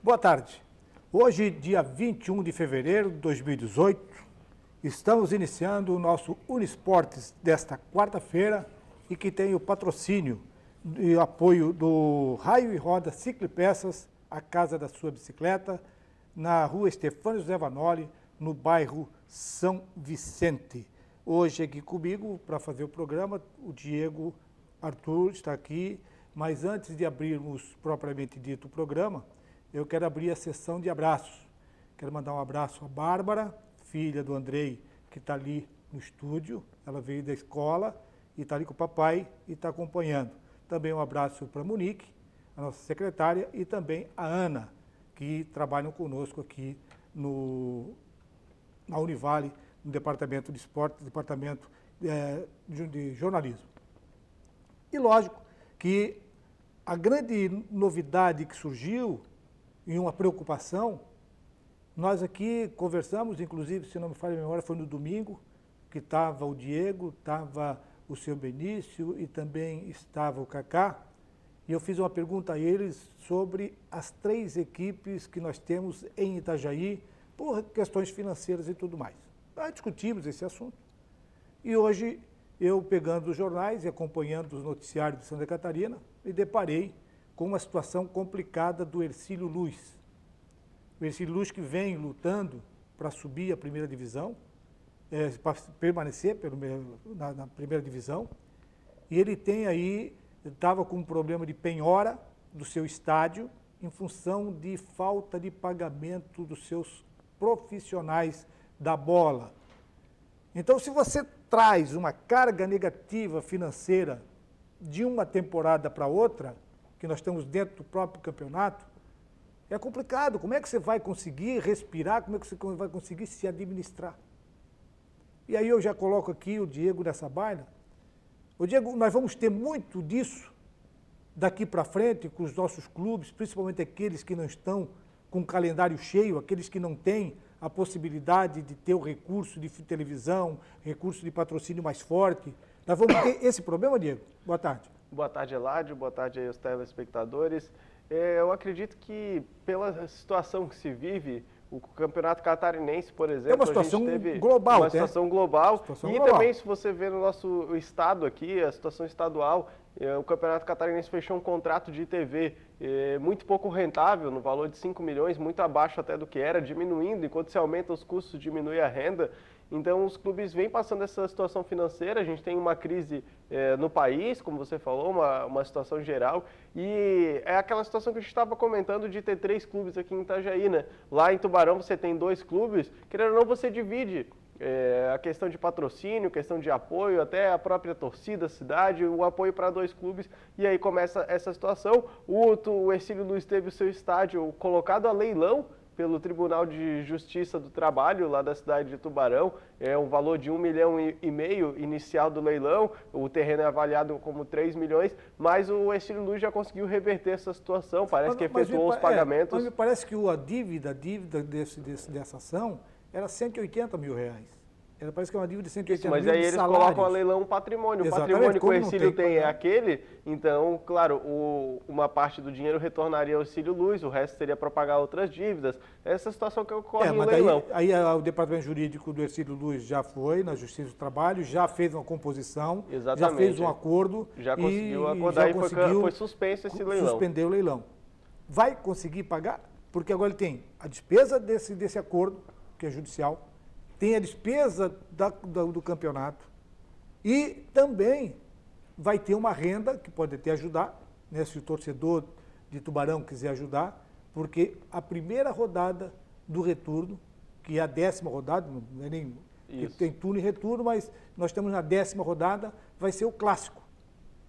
Boa tarde. Hoje, dia 21 de fevereiro de 2018, estamos iniciando o nosso Uniesportes desta quarta-feira e que tem o patrocínio e apoio do Raio e Roda Ciclopeças, a casa da sua bicicleta, na rua Estefânio José Vanoli, no bairro São Vicente. Hoje aqui comigo, para fazer o programa, o Diego Arthur está aqui, mas antes de abrirmos propriamente dito o programa, eu quero abrir a sessão de abraços. Quero mandar um abraço à Bárbara, filha do Andrei, que está ali no estúdio. Ela veio da escola e está ali com o papai e está acompanhando. Também um abraço para a Monique, a nossa secretária, e também a Ana, que trabalham conosco aqui na Univale, no Departamento de Esporte, Departamento de Jornalismo. E lógico que a grande novidade que surgiu e uma preocupação, nós aqui conversamos, inclusive, se não me falha a memória, foi no domingo, que estava o Diego, estava o seu Benício e também estava o Cacá, e eu fiz uma pergunta a eles sobre as 3 equipes que nós temos em Itajaí, por questões financeiras e tudo mais. Nós discutimos esse assunto. E hoje, eu pegando os jornais e acompanhando os noticiários de Santa Catarina, me deparei com uma situação complicada do Hercílio Luz. O Hercílio Luz que vem lutando para subir a primeira divisão, para permanecer na primeira divisão, e ele tem aí, estava com um problema de penhora do seu estádio, em função de falta de pagamento dos seus profissionais da bola. Então, se você traz uma carga negativa financeira de uma temporada para outra, que nós estamos dentro do próprio campeonato, é complicado. Como é que você vai conseguir respirar? Como é que você vai conseguir se administrar? E aí eu já coloco aqui o Diego nessa baila. O Diego, nós vamos ter muito disso daqui para frente com os nossos clubes, principalmente aqueles que não estão com o calendário cheio, aqueles que não têm a possibilidade de ter o recurso de televisão, recurso de patrocínio mais forte. Nós vamos ter esse problema, Diego? Boa tarde. Boa tarde, Eládio. Boa tarde aí aos telespectadores. Eu acredito que, pela situação que se vive, o Campeonato Catarinense, por exemplo, é uma situação teve global, uma situação global. Global. Também, se você ver no nosso estado aqui, a situação estadual, o Campeonato Catarinense fechou um contrato de TV muito pouco rentável, no valor de 5 milhões, muito abaixo até do que era, diminuindo, enquanto se aumenta os custos, diminui a renda. Então, os clubes vêm passando essa situação financeira, a gente tem uma crise no país, como você falou, uma situação geral, e é aquela situação que a gente estava comentando de ter 3 clubes aqui em Itajaí, né? Lá em Tubarão você tem 2 clubes, querendo ou não, você divide a questão de patrocínio, questão de apoio, até a própria torcida, a cidade, o apoio para 2 clubes, e aí começa essa situação. O Hercílio Luz teve o seu estádio colocado a leilão pelo Tribunal de Justiça do Trabalho, lá da cidade de Tubarão, um valor de 1,5 milhão inicial do leilão, o terreno é avaliado como 3 milhões, mas o Hercílio Luz já conseguiu reverter essa situação, parece que efetuou os pagamentos. Mas me parece que a dívida dessa ação era R$180 mil. Parece que é uma dívida de 180 mas mil aí de eles salários. colocam a leilão patrimônio. Exatamente, O patrimônio que o como não Hercílio tem, tem é aquele, então, claro, uma parte do dinheiro retornaria ao Hercílio Luz, o resto seria para pagar outras dívidas. Essa é a situação que ocorre no leilão. Aí o departamento jurídico do Hercílio Luz já foi na Justiça do Trabalho, já fez uma composição, Exatamente. Já fez um acordo. Já conseguiu acordar e foi suspenso esse leilão. Suspender o leilão. Vai conseguir pagar? Porque agora ele tem a despesa desse acordo, que é judicial, tem a despesa do campeonato e também vai ter uma renda que pode até ajudar, né, se o torcedor de Tubarão quiser ajudar, porque a primeira rodada do retorno, que é a 10ª rodada, não é nem tem turno e retorno, mas nós estamos na 10ª rodada, vai ser o clássico,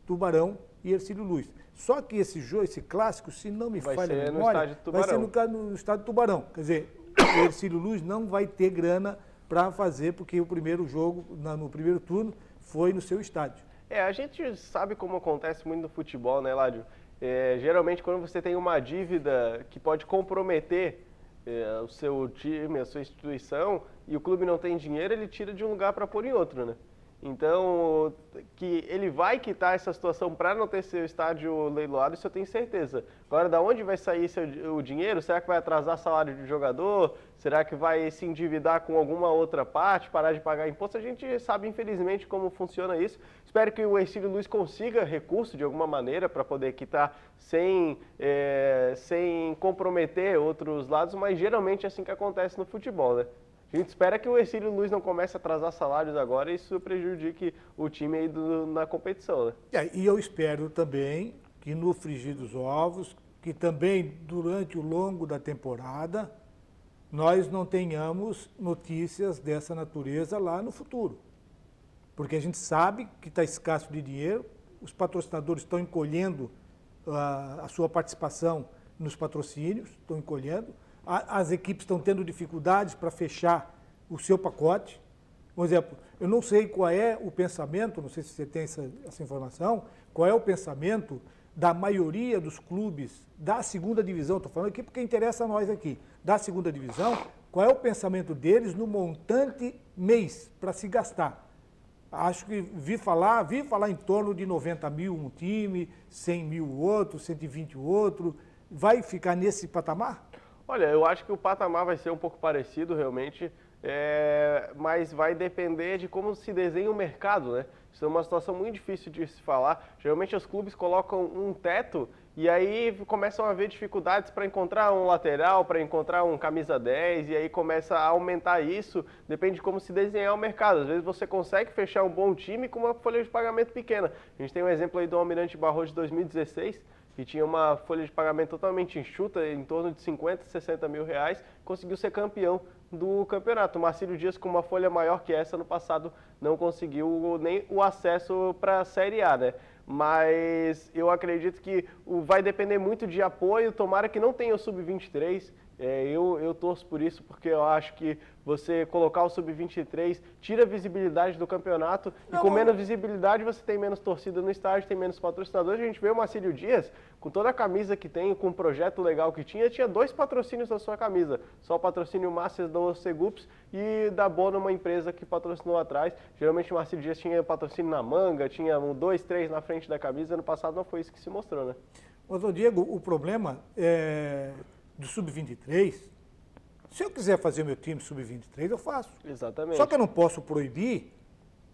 Tubarão e Hercílio Luz. Só que esse clássico, se não me falha a memória, vai ser no estado de Tubarão. Quer dizer, o Hercílio Luz não vai ter grana para fazer, porque o primeiro jogo, no primeiro turno, foi no seu estádio. A gente sabe como acontece muito no futebol, né, Ládio? Geralmente, quando você tem uma dívida que pode comprometer o seu time, a sua instituição, e o clube não tem dinheiro, ele tira de um lugar para pôr em outro, né? Então, que ele vai quitar essa situação para não ter seu estádio leiloado, isso eu tenho certeza. Agora, da onde vai sair o dinheiro? Será que vai atrasar salário de jogador? Será que vai se endividar com alguma outra parte, parar de pagar imposto? A gente sabe, infelizmente, como funciona isso. Espero que o Hercílio Luz consiga recurso de alguma maneira para poder quitar sem comprometer outros lados, mas geralmente é assim que acontece no futebol, né? A gente espera que o Hercílio Luz não comece a atrasar salários agora e isso prejudique o time aí na competição, né? E eu espero também que no frigir dos ovos, que também durante o longo da temporada, nós não tenhamos notícias dessa natureza lá no futuro. Porque a gente sabe que está escasso de dinheiro, os patrocinadores estão encolhendo a sua participação nos patrocínios, estão encolhendo. As equipes estão tendo dificuldades para fechar o seu pacote. Por exemplo, eu não sei qual é o pensamento, não sei se você tem essa informação, qual é o pensamento da maioria dos clubes da segunda divisão, estou falando aqui porque interessa a nós aqui, da segunda divisão, qual é o pensamento deles no montante mês para se gastar. Acho que vi falar em torno de 90 mil um time, 100 mil o outro, 120 o outro. Vai ficar nesse patamar? Olha, eu acho que o patamar vai ser um pouco parecido, realmente, mas vai depender de como se desenha o mercado, né? Isso é uma situação muito difícil de se falar. Geralmente os clubes colocam um teto e aí começam a haver dificuldades para encontrar um lateral, para encontrar um camisa 10, e aí começa a aumentar isso, depende de como se desenhar o mercado. Às vezes você consegue fechar um bom time com uma folha de pagamento pequena. A gente tem um exemplo aí do Almirante Barroso de 2016, que tinha uma folha de pagamento totalmente enxuta, em torno de 50, 60 mil reais, conseguiu ser campeão do campeonato. O Marcílio Dias, com uma folha maior que essa, no passado não conseguiu nem o acesso para a Série A, né? Mas eu acredito que vai depender muito de apoio, tomara que não tenha o Sub-23, eu torço por isso, porque eu acho que você colocar o Sub-23 tira a visibilidade do campeonato e com menos visibilidade você tem menos torcida no estádio, tem menos patrocinadores. A gente vê o Marcílio Dias, com toda a camisa que tem, com o projeto legal que tinha 2 patrocínios na sua camisa. Só o patrocínio Masters da Segups e da Bono, uma empresa que patrocinou atrás. Geralmente o Marcílio Dias tinha patrocínio na manga, tinha 2, 3 na frente da camisa. No passado não foi isso que se mostrou, né? Mas, Diego, o problema do Sub-23, se eu quiser fazer meu time Sub-23, eu faço. Exatamente. Só que eu não posso proibir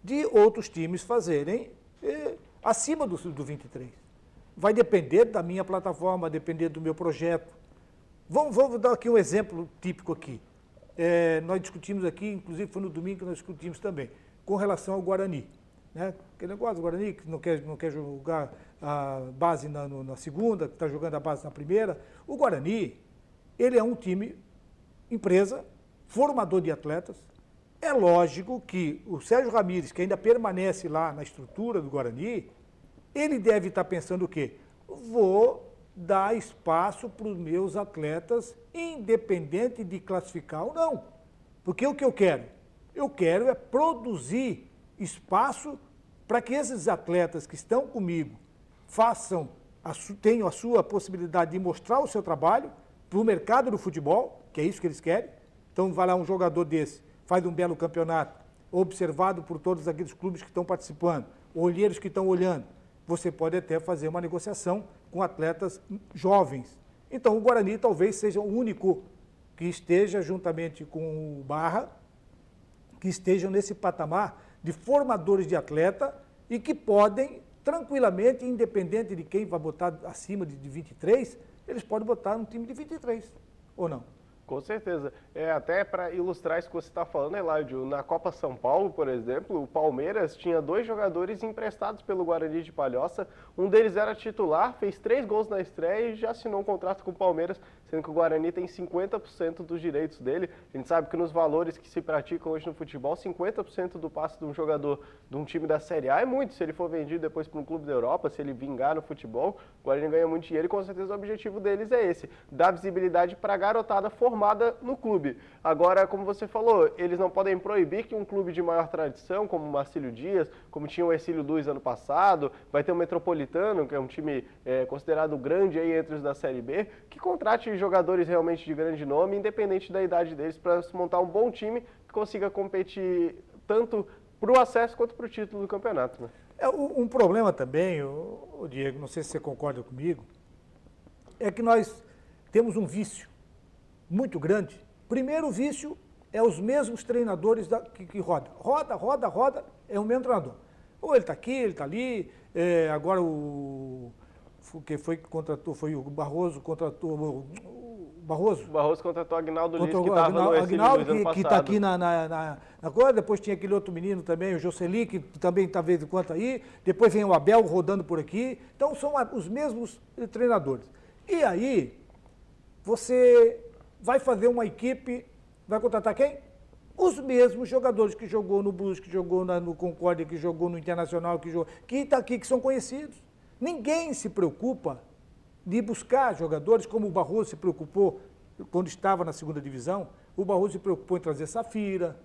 de outros times fazerem acima do 23. Vai depender da minha plataforma, vai depender do meu projeto. Vamos dar aqui um exemplo típico aqui. Nós discutimos aqui, inclusive foi no domingo que nós discutimos também, com relação ao Guarani. Né? Aquele negócio do Guarani que não quer jogar a base na segunda, que está jogando a base na primeira. O Guarani, ele é um time, empresa, formador de atletas. É lógico que o Sérgio Ramírez, que ainda permanece lá na estrutura do Guarani, ele deve estar pensando o quê? Vou dar espaço para os meus atletas, independente de classificar ou não. Porque o que eu quero? Eu quero produzir espaço para que esses atletas que estão comigo tenham a sua possibilidade de mostrar o seu trabalho para o mercado do futebol, que é isso que eles querem. Então vai lá um jogador desse, faz um belo campeonato, observado por todos aqueles clubes que estão participando, olheiros que estão olhando. Você pode até fazer uma negociação com atletas jovens. Então o Guarani talvez seja o único que esteja, juntamente com o Barra, que estejam nesse patamar de formadores de atleta e que podem tranquilamente, independente de quem vai botar acima de 23, eles podem botar um time de 23, ou não? Com certeza. Até para ilustrar isso que você está falando, Eladio, na Copa São Paulo, por exemplo, o Palmeiras tinha 2 jogadores emprestados pelo Guarani de Palhoça. Um deles era titular, fez 3 gols na estreia e já assinou um contrato com o Palmeiras, sendo que o Guarani tem 50% dos direitos dele. A gente sabe que nos valores que se praticam hoje no futebol, 50% do passe de um jogador de um time da Série A é muito. Se ele for vendido depois para um clube da Europa, se ele vingar no futebol, o Guarani ganha muito dinheiro e com certeza o objetivo deles é esse, dar visibilidade para a garotada formada no clube. Agora, como você falou, eles não podem proibir que um clube de maior tradição, como o Marcílio Dias, como tinha o Hercílio Luz ano passado, vai ter o Metropolitano, que é um time considerado grande aí entre os da Série B, que contrate de jogadores realmente de grande nome, independente da idade deles, para se montar um bom time que consiga competir tanto para o acesso quanto para o título do campeonato. Né? Um problema também, Diego, não sei se você concorda comigo, é que nós temos um vício muito grande. Primeiro vício é os mesmos treinadores que rodam. Roda, é o mesmo treinador. Ou ele está aqui, ele está ali, agora que foi que contratou, foi o Barroso, contratou o Barroso. O Barroso contratou o Aguinaldo Liz, que estava no Aguinaldo, que está aqui na coisa, depois tinha aquele outro menino também, o Jocely, que também está vez em quando aí, depois vem o Abel rodando por aqui, então são os mesmos treinadores. E aí, você vai fazer uma equipe, vai contratar quem? Os mesmos jogadores que jogou no Brusque, que jogou no Concórdia, que jogou no Internacional, que está aqui, que são conhecidos. Ninguém se preocupa de buscar jogadores como o Barroso se preocupou quando estava na segunda divisão. O Barroso se preocupou em trazer Safira,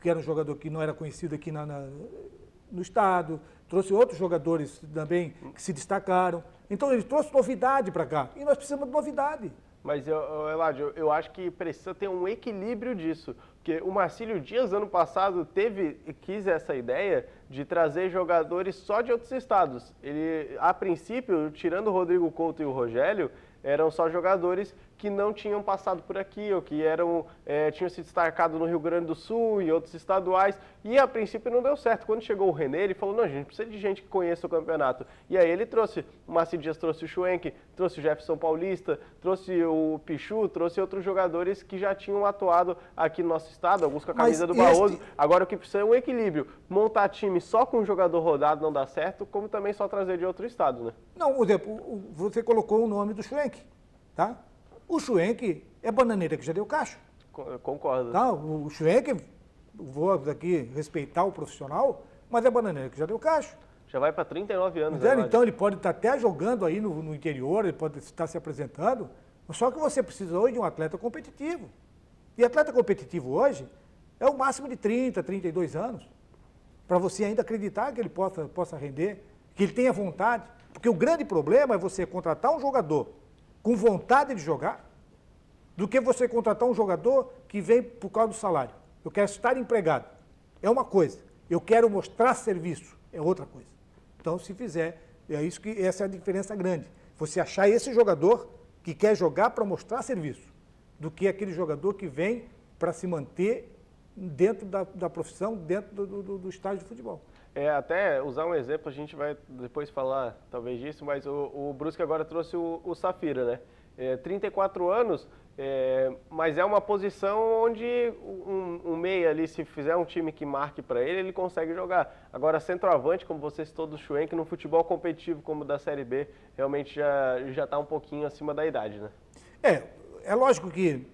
que era um jogador que não era conhecido aqui no estado. Trouxe outros jogadores também que se destacaram. Então ele trouxe novidade para cá. E nós precisamos de novidade. Mas, Eladio, eu acho que precisa ter um equilíbrio disso. Porque o Marcílio Dias, ano passado, quis essa ideia de trazer jogadores só de outros estados. Ele, a princípio, tirando o Rodrigo Couto e o Rogério, eram só jogadores que não tinham passado por aqui, ou que tinham se destacado no Rio Grande do Sul e outros estaduais, e a princípio não deu certo. Quando chegou o René, ele falou, não, a gente precisa de gente que conheça o campeonato. E aí ele trouxe, o Marcílio Dias trouxe o Schwenk, trouxe o Jefferson Paulista, trouxe o Pichu, trouxe outros jogadores que já tinham atuado aqui no nosso estado, alguns com a camisa do Barroso. Agora o que precisa é um equilíbrio. Montar time só com um jogador rodado não dá certo, como também só trazer de outro estado, né? Não, por exemplo, você colocou o nome do Schwenk, tá? O Schwenk é bananeira que já deu caixa. Concordo. Tá? O Schwenk, vou aqui respeitar o profissional, mas é bananeira que já deu caixa. Já vai para 39 anos. Então ele pode estar até jogando aí no interior, ele pode estar se apresentando, só que você precisa hoje de um atleta competitivo. E atleta competitivo hoje é o máximo de 30, 32 anos, para você ainda acreditar que ele possa render, que ele tenha vontade. Porque o grande problema é você contratar um jogador com vontade de jogar, do que você contratar um jogador que vem por causa do salário. Eu quero estar empregado. É uma coisa. Eu quero mostrar serviço. É outra coisa. Então, se fizer, essa é a diferença grande. Você achar esse jogador que quer jogar para mostrar serviço, do que aquele jogador que vem para se manter dentro da profissão, dentro do estádio de futebol. Até usar um exemplo, a gente vai depois falar talvez disso, mas o Brusque agora trouxe o Safira, né? 34 anos, mas é uma posição onde um meia ali, se fizer um time que marque para ele consegue jogar. Agora, centroavante, como você citou do Schwenk, no futebol competitivo como o da Série B, realmente já está um pouquinho acima da idade, né? É lógico que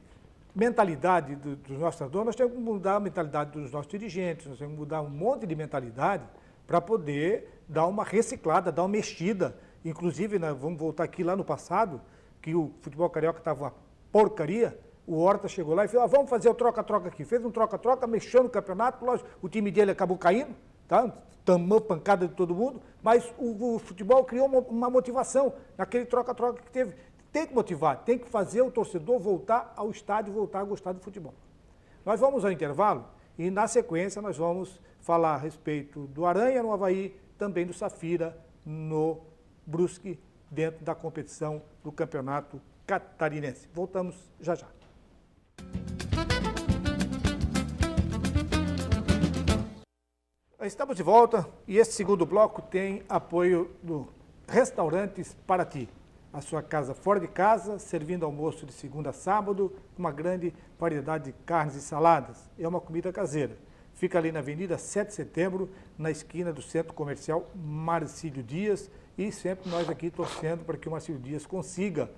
mentalidade dos nossos treinadores, nós temos que mudar a mentalidade dos nossos dirigentes, nós temos que mudar um monte de mentalidade para poder dar uma reciclada, dar uma mexida. Inclusive, vamos voltar aqui lá no passado, que o futebol carioca estava uma porcaria, o Horta chegou lá e falou, vamos fazer o troca-troca aqui. Fez um troca-troca, mexeu no campeonato, lógico, o time dele acabou caindo, tá? Tomou pancada de todo mundo, mas o futebol criou uma motivação naquele troca-troca que teve. Tem que motivar, tem que fazer o torcedor voltar ao estádio, voltar a gostar do futebol. Nós vamos ao intervalo e, na sequência, nós vamos falar a respeito do Aranha no Avaí, também do Safira no Brusque, dentro da competição do Campeonato Catarinense. Voltamos já já. Estamos de volta e esse segundo bloco tem apoio do Restaurantes Paraty. A sua casa fora de casa, servindo almoço de segunda a sábado, uma grande variedade de carnes e saladas. É uma comida caseira. Fica ali na Avenida 7 de Setembro, na esquina do Centro Comercial Marcílio Dias, e sempre nós aqui torcendo para que o Marcílio Dias consiga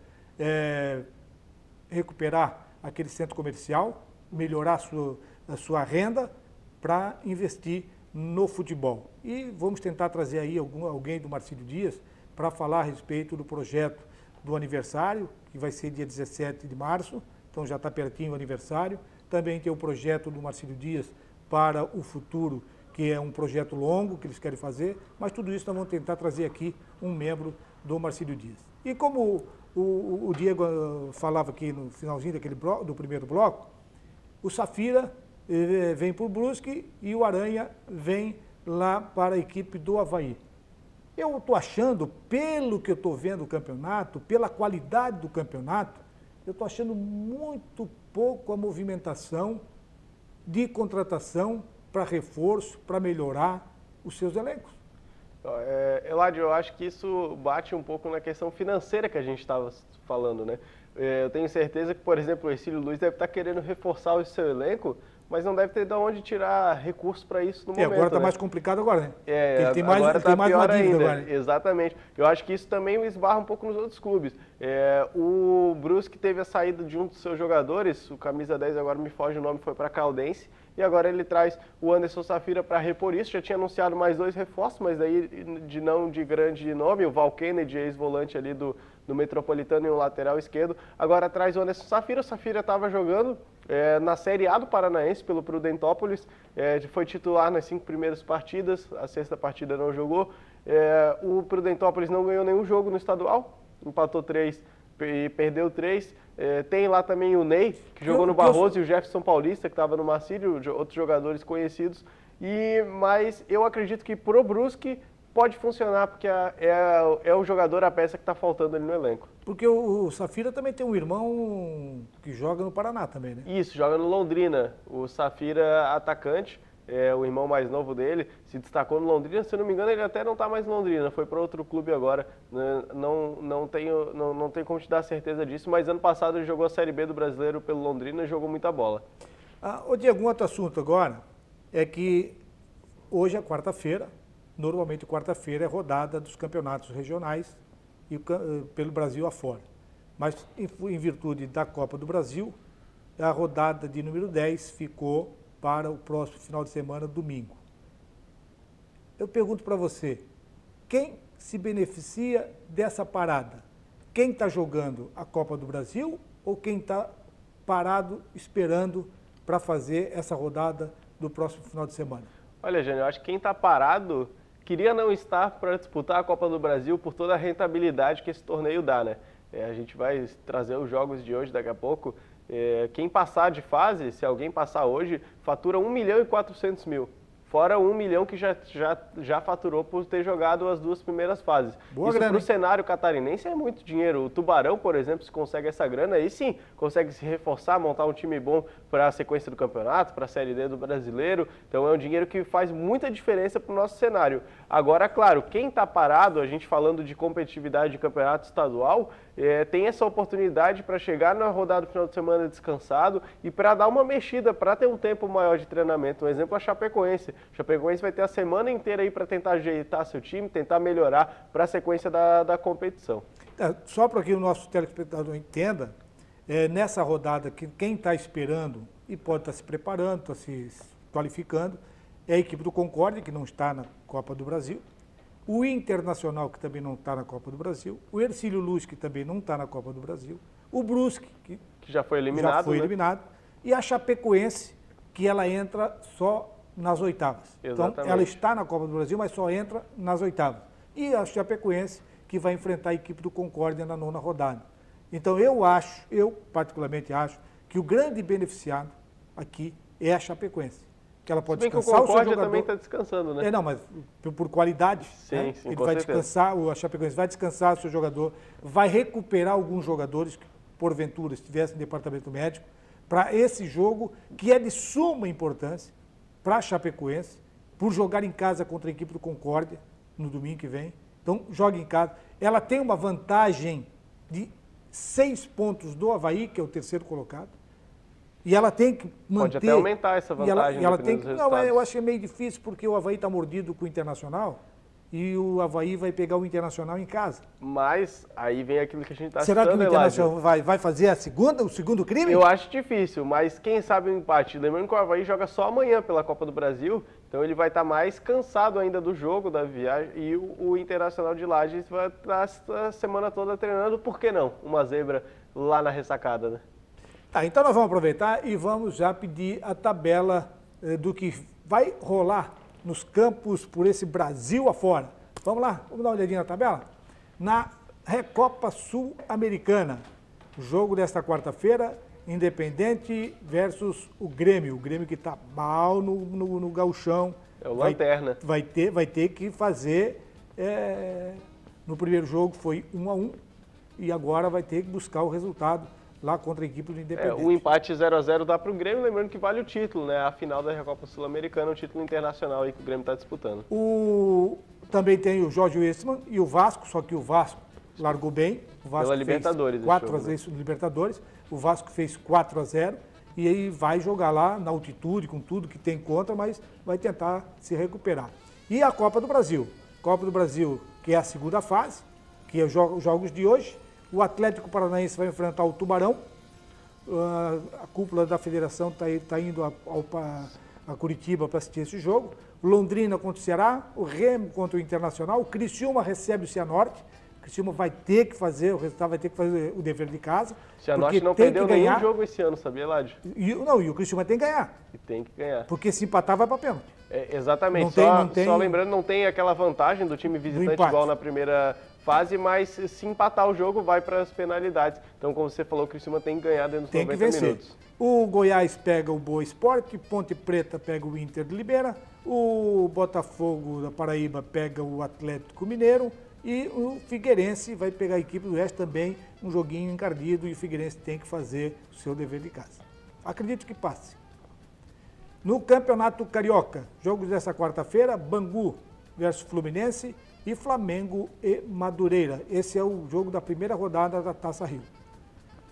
recuperar aquele centro comercial, melhorar a sua renda para investir no futebol. E vamos tentar trazer aí alguém do Marcílio Dias para falar a respeito do projeto do aniversário, que vai ser dia 17 de março, então já está pertinho o aniversário. Também tem o projeto do Marcílio Dias para o futuro, que é um projeto longo que eles querem fazer, mas tudo isso nós vamos tentar trazer aqui um membro do Marcílio Dias. E como o Diego falava aqui no finalzinho do primeiro bloco, o Safira vem para o Brusque e o Aranha vem lá para a equipe do Avaí. Eu estou achando, pelo que eu estou vendo do campeonato, pela qualidade do campeonato, eu estou achando muito pouco a movimentação de contratação para reforço, para melhorar os seus elencos. Eladio, eu acho que isso bate um pouco na questão financeira que a gente estava falando, né? Eu tenho certeza que, por exemplo, o Hercílio Luz deve estar querendo reforçar o seu elenco, mas não deve ter de onde tirar recursos para isso no momento. Agora está, né, mais complicado agora, né? Ele tem mais, agora está pior ainda. Agora, né? Exatamente. Eu acho que isso também esbarra um pouco nos outros clubes. O Brusque teve a saída de um dos seus jogadores, o camisa 10, agora me foge o nome, foi para a Caldense, e agora ele traz o Anderson Safira para repor isso. Já tinha anunciado mais 2 reforços, mas daí não de grande nome, o Val Kennedy, ex-volante ali do Metropolitano e um lateral esquerdo. Agora traz o Anderson Safira. O Safira estava jogando na Série A do Paranaense pelo Prudentópolis, foi titular nas 5 primeiras partidas, a 6ª partida não jogou. O Prudentópolis não ganhou nenhum jogo no estadual, empatou 3 e perdeu 3. Tem lá também o Ney, que jogou no Barroso, e o Jefferson Paulista, que estava no Marcílio, outros jogadores conhecidos. Mas eu acredito que pro Brusque pode funcionar, porque é o jogador, a peça que está faltando ali no elenco. Porque o Safira também tem um irmão que joga no Paraná também, né? Isso, joga no Londrina. O Safira, atacante, o irmão mais novo dele, se destacou no Londrina. Se eu não me engano, ele até não está mais no Londrina, foi para outro clube agora. Não tenho como te dar certeza disso, mas ano passado ele jogou a Série B do Brasileiro pelo Londrina e jogou muita bola. Ô Diego, um outro assunto agora é que hoje é quarta-feira. Normalmente, quarta-feira é rodada dos campeonatos regionais e pelo Brasil afora. Mas, em virtude da Copa do Brasil, a rodada de número 10 ficou para o próximo final de semana, domingo. Eu pergunto para você, quem se beneficia dessa parada? Quem está jogando a Copa do Brasil ou quem está parado esperando para fazer essa rodada do próximo final de semana? Olha, Jânio, eu acho que quem está parado queria não estar para disputar a Copa do Brasil por toda a rentabilidade que esse torneio dá, né? A gente vai trazer os jogos de hoje daqui a pouco. Quem passar de fase, se alguém passar hoje, fatura 1.400.000. Fora 1 milhão que já faturou por ter jogado as 2 primeiras fases. Boa Isso grana, para o cenário catarinense é muito dinheiro. O Tubarão, por exemplo, se consegue essa grana, aí sim consegue se reforçar, montar um time bom para a sequência do campeonato, para a Série D do Brasileiro. Então é um dinheiro que faz muita diferença para o nosso cenário. Agora, claro, quem está parado, a gente falando de competitividade de campeonato estadual, tem essa oportunidade para chegar na rodada do final de semana descansado e para dar uma mexida, para ter um tempo maior de treinamento. Um exemplo, a Chapecoense. A Chapecoense vai ter a semana inteira aí para tentar ajeitar seu time, tentar melhorar para a sequência da competição. Só para que o nosso telespectador entenda, nessa rodada, quem está esperando e pode estar se preparando, está se qualificando, é a equipe do Concórdia, que não está na Copa do Brasil, o Internacional, que também não está na Copa do Brasil, o Hercílio Luz, que também não está na Copa do Brasil, o Brusque, que já foi eliminado, e a Chapecoense, que ela entra só nas oitavas. Exatamente. Então, ela está na Copa do Brasil, mas só entra nas oitavas. E a Chapecoense, que vai enfrentar a equipe do Concórdia na 9ª rodada. Então, eu particularmente acho, que o grande beneficiado aqui é a Chapecoense. Que ela pode descansar o seu jogador. Também está descansando, né? Não, mas por qualidade. Sim, né? sim, ele com vai certeza. descansar, a Chapecoense vai descansar o seu jogador, vai recuperar alguns jogadores que, porventura, estivessem no departamento médico, para esse jogo, que é de suma importância para a Chapecoense, por jogar em casa contra a equipe do Concórdia, no domingo que vem. Então, joga em casa. Ela tem uma vantagem de 6 pontos do Avaí, que é o terceiro colocado. E ela tem que manter... Pode até aumentar essa vantagem. Não, eu acho que é meio difícil, porque o Avaí está mordido com o Internacional e o Avaí vai pegar o Internacional em casa. Mas aí vem aquilo que a gente está citando. Será que o Internacional vai fazer o segundo crime? Eu acho difícil, mas quem sabe o empate. Lembrando que o Avaí joga só amanhã pela Copa do Brasil, então ele vai estar mais cansado ainda do jogo, da viagem, e o Internacional de Lages vai estar a semana toda treinando, por que não? Uma zebra lá na ressacada, né? Tá, então nós vamos aproveitar e vamos já pedir a tabela do que vai rolar nos campos por esse Brasil afora. Vamos lá, vamos dar uma olhadinha na tabela? Na Recopa Sul-Americana. O jogo desta quarta-feira, Independente versus o Grêmio que está mal no gauchão. É o lanterna. Vai ter que fazer, no primeiro jogo foi 1-1 e agora vai ter que buscar o resultado lá contra a equipe do Independente. O empate 0-0 dá para o Grêmio, lembrando que vale o título, né? A final da Recopa Sul-Americana, o título internacional aí que o Grêmio está disputando. Também tem o Jorge Weissmann e o Vasco, só que o Vasco largou bem. O Vasco pela Libertadores. 4-0 no Libertadores. O Vasco fez 4-0 e aí vai jogar lá na altitude, com tudo que tem contra, mas vai tentar se recuperar. E a Copa do Brasil. Copa do Brasil, que é a segunda fase, que é os jogos de hoje. O Atlético Paranaense vai enfrentar o Tubarão. A cúpula da federação está indo a Curitiba para assistir esse jogo. Londrina contra o Ceará, o Remo contra o Internacional, o Criciúma recebe o Cianorte. O Criciúma vai ter que fazer, o resultado vai ter que fazer o dever de casa. O Cianorte não perdeu nenhum jogo esse ano, sabia, Ládio? E o Criciúma tem que ganhar. E tem que ganhar. Porque se empatar, vai para pênalti. Exatamente. Não tem, só lembrando, não tem aquela vantagem do time visitante igual na primeira fase, mas se empatar o jogo, vai para as penalidades. Então, como você falou, o Criciúma tem que ganhar dentro dos 90 minutos. O Goiás pega o Boa Esporte, Ponte Preta pega o Inter de Limeira, o Botafogo da Paraíba pega o Atlético Mineiro e o Figueirense vai pegar a equipe do Oeste também, um joguinho encardido, e o Figueirense tem que fazer o seu dever de casa. Acredito que passe. No Campeonato Carioca, jogos dessa quarta-feira, Bangu versus Fluminense e Flamengo e Madureira. Esse é o jogo da primeira rodada da Taça Rio.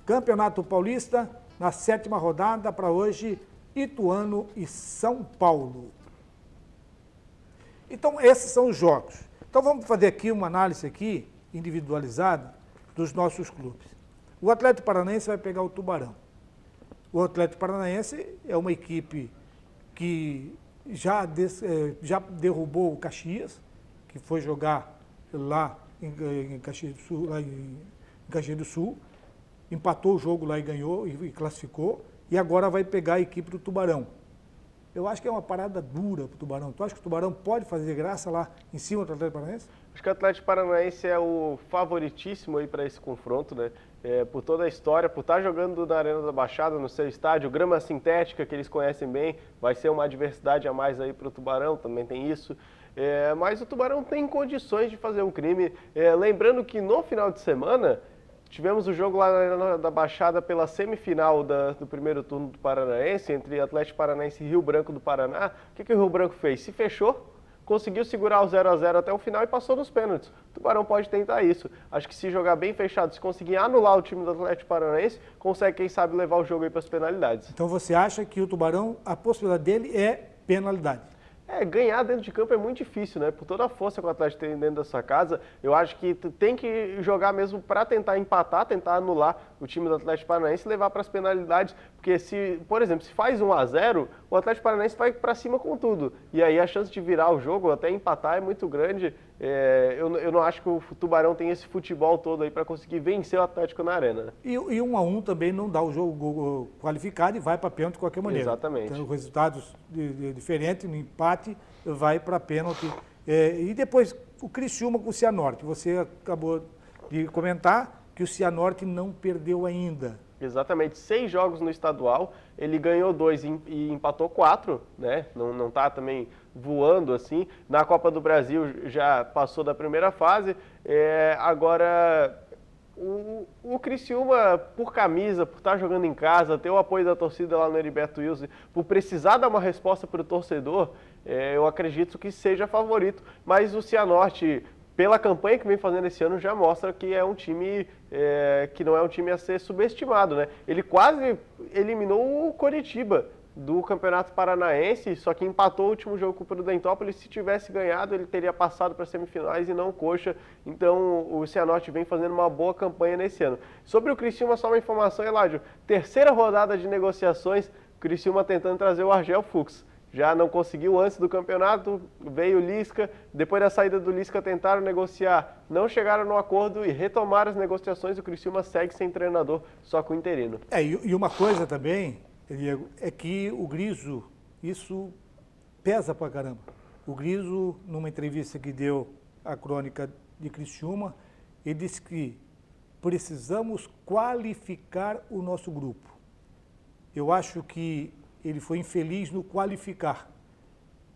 Campeonato Paulista, na 7ª rodada para hoje, Ituano e São Paulo. Então, esses são os jogos. Então, vamos fazer aqui uma análise aqui, individualizada, dos nossos clubes. O Atlético Paranaense vai pegar o Tubarão. O Atlético Paranaense é uma equipe que já derrubou o Caxias, que foi jogar lá em Caxias do Sul, empatou o jogo lá e ganhou e classificou, e agora vai pegar a equipe do Tubarão. Eu acho que é uma parada dura para o Tubarão. Tu acha que o Tubarão pode fazer graça lá em cima do Atlético Paranaense? Acho que o Atlético Paranaense é o favoritíssimo aí para esse confronto, né? Por toda a história, por estar jogando na Arena da Baixada, no seu estádio, grama sintética que eles conhecem bem, vai ser uma adversidade a mais aí para o Tubarão, também tem isso. Mas o Tubarão tem condições de fazer um crime. Lembrando que no final de semana tivemos o jogo lá na Arena da Baixada pela semifinal do primeiro turno do Paranaense, entre Atlético Paranaense e Rio Branco do Paraná. O que o Rio Branco fez? Se fechou, conseguiu segurar o 0-0 até o final e passou nos pênaltis. O Tubarão pode tentar isso. Acho que se jogar bem fechado, se conseguir anular o time do Atlético Paranaense, consegue, quem sabe, levar o jogo aí para as penalidades. Então você acha que o Tubarão, a possibilidade dele é penalidade? Ganhar dentro de campo é muito difícil, né? Por toda a força que o Atlético tem dentro da sua casa, eu acho que tem que jogar mesmo para tentar empatar, tentar anular o time do Atlético Paranaense e levar para as penalidades, porque se, por exemplo, se faz 1-0, o Atlético Paranaense vai para cima com tudo, e aí a chance de virar o jogo, até empatar, é muito grande. Eu não acho que o Tubarão tem esse futebol todo aí para conseguir vencer o Atlético na arena. Né? E 1-1 também não dá o jogo qualificado e vai para pênalti de qualquer maneira. Exatamente. Então, resultados diferentes, no empate, vai para pênalti. E depois, o Criciúma com o Cianorte. Você acabou de comentar que o Cianorte não perdeu ainda. Exatamente, 6 jogos no estadual, ele ganhou 2 e empatou 4, né? Não está também voando assim. Na Copa do Brasil já passou da primeira fase. Agora, o Criciúma, por camisa, por estar jogando em casa, ter o apoio da torcida lá no Heriberto Wilson, por precisar dar uma resposta para o torcedor, eu acredito que seja favorito. Mas o Cianorte, pela campanha que vem fazendo esse ano, já mostra que é um time que não é um time a ser subestimado, né? Ele quase eliminou o Coritiba do Campeonato Paranaense, só que empatou o último jogo com o Prudentópolis. Se tivesse ganhado, ele teria passado para as semifinais e não coxa. Então, o Cianorte vem fazendo uma boa campanha nesse ano. Sobre o Criciúma, só uma informação, Eládio. 3ª rodada de negociações, o Criciúma tentando trazer o Argel Fuchs. Já não conseguiu antes do campeonato, veio o Lisca, depois da saída do Lisca tentaram negociar, não chegaram no acordo e retomaram as negociações. O Criciúma segue sem treinador, só com o interino. E uma coisa também, Diego, é que o Griso, isso pesa pra caramba. O Griso, numa entrevista que deu à Crônica de Criciúma, ele disse que precisamos qualificar o nosso grupo. Eu acho que ele foi infeliz no qualificar.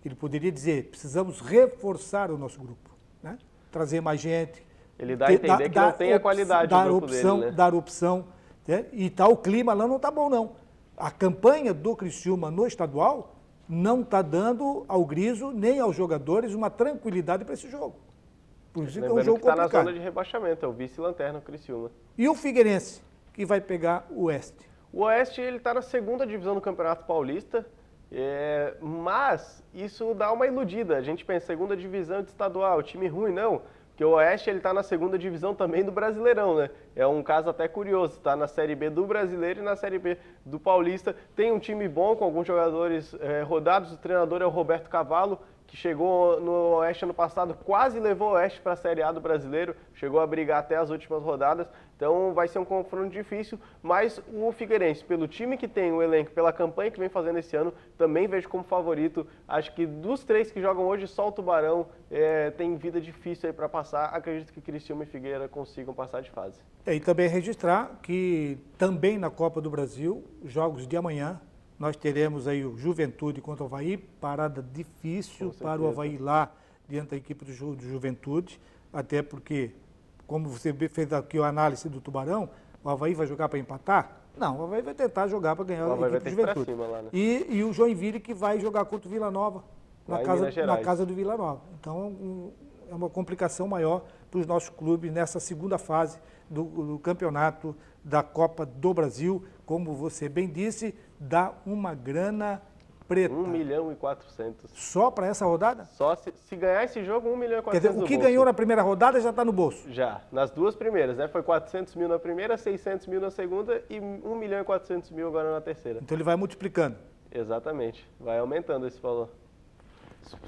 Ele poderia dizer, precisamos reforçar o nosso grupo, né? Trazer mais gente. Ele dá a entender que não tem a qualidade do grupo dele, né? Dar opção, né? E tá, o clima lá não está bom, não. A campanha do Criciúma no estadual não está dando ao Griso nem aos jogadores uma tranquilidade para esse jogo. Por isso que é um jogo que está complicado. na zona de rebaixamento, é o vice-lanterna o Criciúma. E o Figueirense, que vai pegar o Oeste? O Oeste está na segunda divisão do Campeonato Paulista, mas isso dá uma iludida. A gente pensa, segunda divisão de estadual, time ruim, não. Porque o Oeste está na segunda divisão também do Brasileirão, né? É um caso até curioso, está na Série B do Brasileiro e na Série B do Paulista. Tem um time bom, com alguns jogadores rodados, o treinador é o Roberto Cavalo, que chegou no Oeste ano passado, quase levou o Oeste para a Série A do Brasileiro, chegou a brigar até as últimas rodadas, então vai ser um confronto difícil, mas o Figueirense, pelo time que tem, o elenco, pela campanha que vem fazendo esse ano, também vejo como favorito. Acho que dos três que jogam hoje, só o Tubarão tem vida difícil aí para passar. Acredito que Criciúma e Figueira consigam passar de fase. E também registrar que também na Copa do Brasil, jogos de amanhã, nós teremos aí o Juventude contra o Avaí, parada difícil para o Avaí lá, diante da equipe do Juventude, até porque, como você fez aqui a análise do Tubarão, o Avaí vai jogar para empatar? Não, o Avaí vai tentar jogar para ganhar a equipe do Juventude. Cima lá, né? E o Joinville que vai jogar contra o Vila Nova, na casa do Vila Nova. Então, é uma complicação maior para os nossos clubes nessa segunda fase do campeonato da Copa do Brasil. Como você bem disse, dá uma grana preta. 1.400.000. Só para essa rodada? Só se ganhar esse jogo, 1.400.000. Quer dizer, o que ganhou na primeira rodada já está no bolso? Já, nas duas primeiras, né? Foi 400.000 na primeira, 600.000 na segunda e 1.400.000 agora na terceira. Então ele vai multiplicando. Exatamente, vai aumentando esse valor.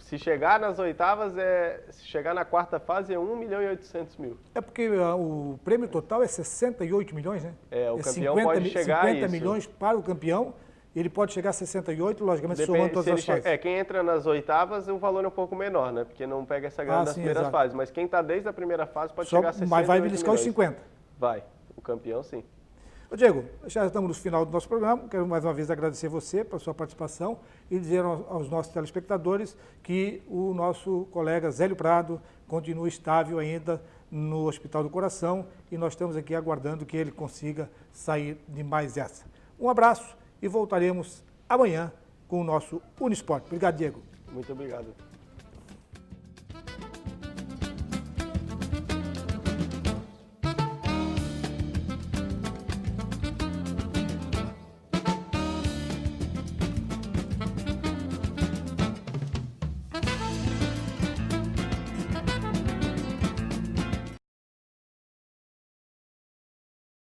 Se chegar nas oitavas, se chegar na quarta fase, é 1.800.000. É porque o prêmio total é 68 milhões, né? O campeão pode chegar a 50 milhões para o campeão, ele pode chegar a 68, logicamente, somando todas as fases. Quem entra nas oitavas, o valor é um pouco menor, né? Porque não pega essa grana das primeiras fases. Mas quem está desde a primeira fase pode chegar a 68 Mas vai beliscar os 50. Vai, o campeão sim. Diego, já estamos no final do nosso programa. Quero mais uma vez agradecer você pela sua participação e dizer aos nossos telespectadores que o nosso colega Zélio Prado continua estável ainda no Hospital do Coração e nós estamos aqui aguardando que ele consiga sair de mais essa. Um abraço e voltaremos amanhã com o nosso Unisport. Obrigado, Diego. Muito obrigado.